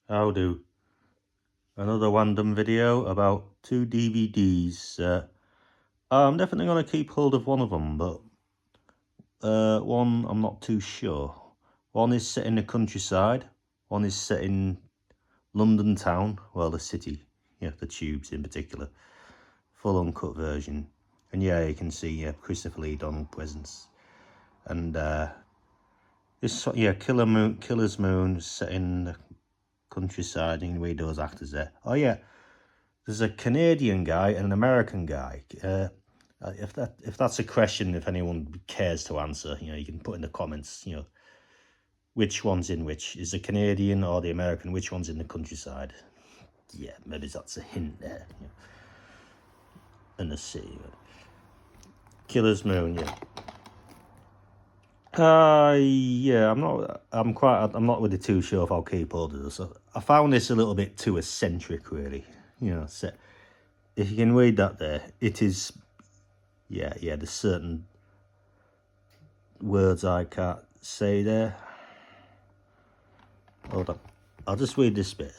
I'll do another random video about 2 DVDs. I'm definitely going to keep hold of one of them, but one I'm not too sure. One is set in the countryside, one is set in London town, well, the city, the tubes in particular. Full uncut version. And yeah, you can see Christopher Lee Donald presents. And this, Killer's Moon set in the countryside. You can read those actors there. Oh yeah, there's a Canadian guy and an American guy. If that's a question, if anyone cares to answer, you can put in the comments, which one's in which. Is the Canadian or the American, which one's in the countryside? Yeah, maybe that's a hint there. And the city. Killer's Moon, yeah. Yeah, I'm not really too sure if I'll keep hold of this. I found this a little bit too eccentric, really. So if you can read that there, it is, yeah, there's certain words I can't say there. Hold on, I'll just read this bit.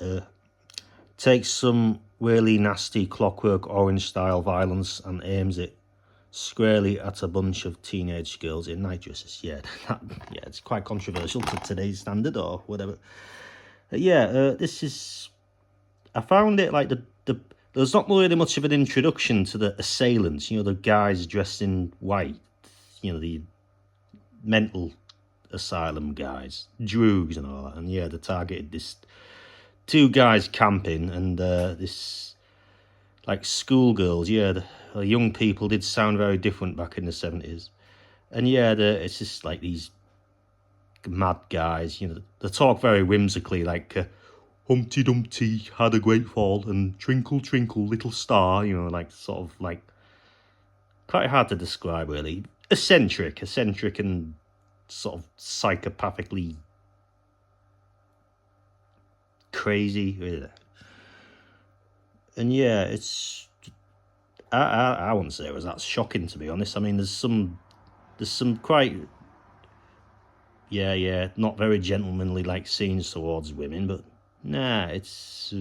Takes some really nasty Clockwork Orange style violence and aims it squarely at a bunch of teenage girls in night dresses. Yeah, it's quite controversial to today's standard or whatever. This is. I found it like there's not really much of an introduction to the assailants. The guys dressed in white. The mental asylum guys, droogs and all that. And yeah, they targeted this 2 guys camping and this like schoolgirls. Yeah, the young people did sound very different back in the 70s. And yeah, it's just like these mad guys. They talk very whimsically, like Humpty Dumpty had a great fall and twinkle twinkle little star. Like sort of like quite hard to describe, really. Eccentric and sort of psychopathically crazy. And yeah, it's I wouldn't say it was that shocking, to be honest. I mean, there's some quite not very gentlemanly like scenes towards women, but nah, it's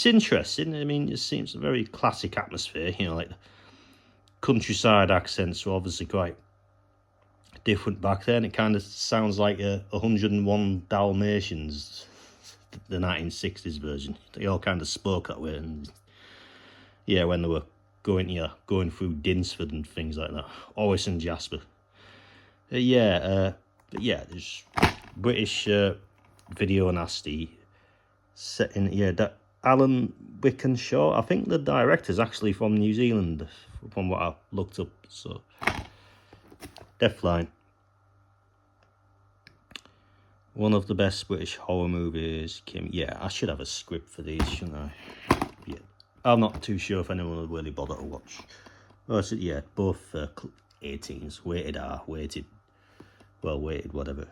interesting. I mean, it seems a very classic atmosphere. Like the countryside accents were obviously quite different back then. It kind of sounds like 101 Dalmatians, the 1960s version. They all kind of spoke that way, and yeah, when they were going through Dinsford and things like that, Orris and Jasper. But yeah, there's British video nasty set in that Alan Wickenshaw. I think the director's actually from New Zealand, from what I looked up. So Deathline, one of the best British horror movies. Yeah, I should have a script for these, shouldn't I? Yeah, I'm not too sure if anyone would really bother to watch. Oh, so yeah, both 18s, rated R, rated, whatever.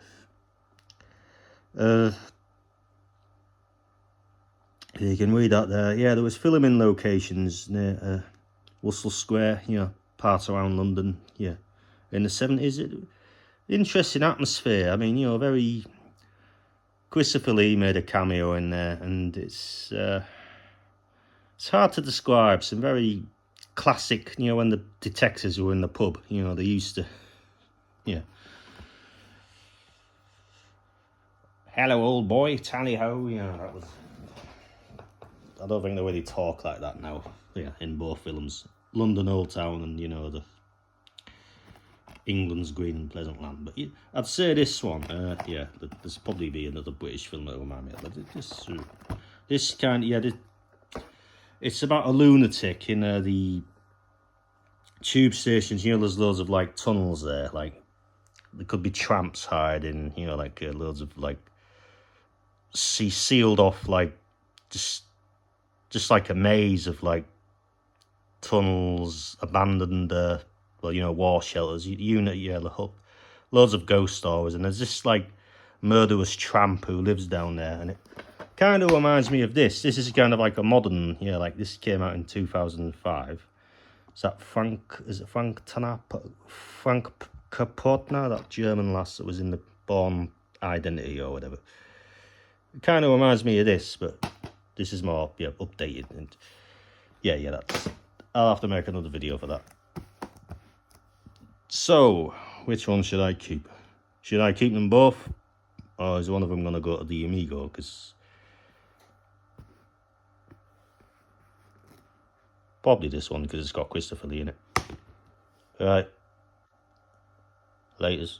You can read that there. Yeah, there was filming locations near Russell Square, parts around London, yeah. In the 70s, interesting atmosphere. I mean, very... Christopher Lee made a cameo in there, and it's hard to describe. Some very classic, when the detectives were in the pub, they used to, hello, old boy, tally ho, that was... I don't think they really talk like that now, in both films. London Old Town and, the England's Green and Pleasant Land. But I'd say this one, there's probably be another British film that will remind me of it. But this kind, it's about a lunatic in the tube stations. There's loads of like tunnels there. Like there could be tramps hiding. Like loads of like sealed off, like just like a maze of like tunnels, abandoned war shelters, loads of ghost stories, and there's this like murderous tramp who lives down there, and it kind of reminds me of this. This is kind of like a modern, like this came out in 2005. Is it Frank Capotna, that German lass that was in the Born Identity or whatever? It kind of reminds me of this, but this is more, yeah, updated. And yeah, that's... I'll have to make another video for that. So, which one should I keep? Should I keep them both? Or is one of them going to go to the Amigo? Because... probably this one, because it's got Christopher Lee in it. Right. Laters.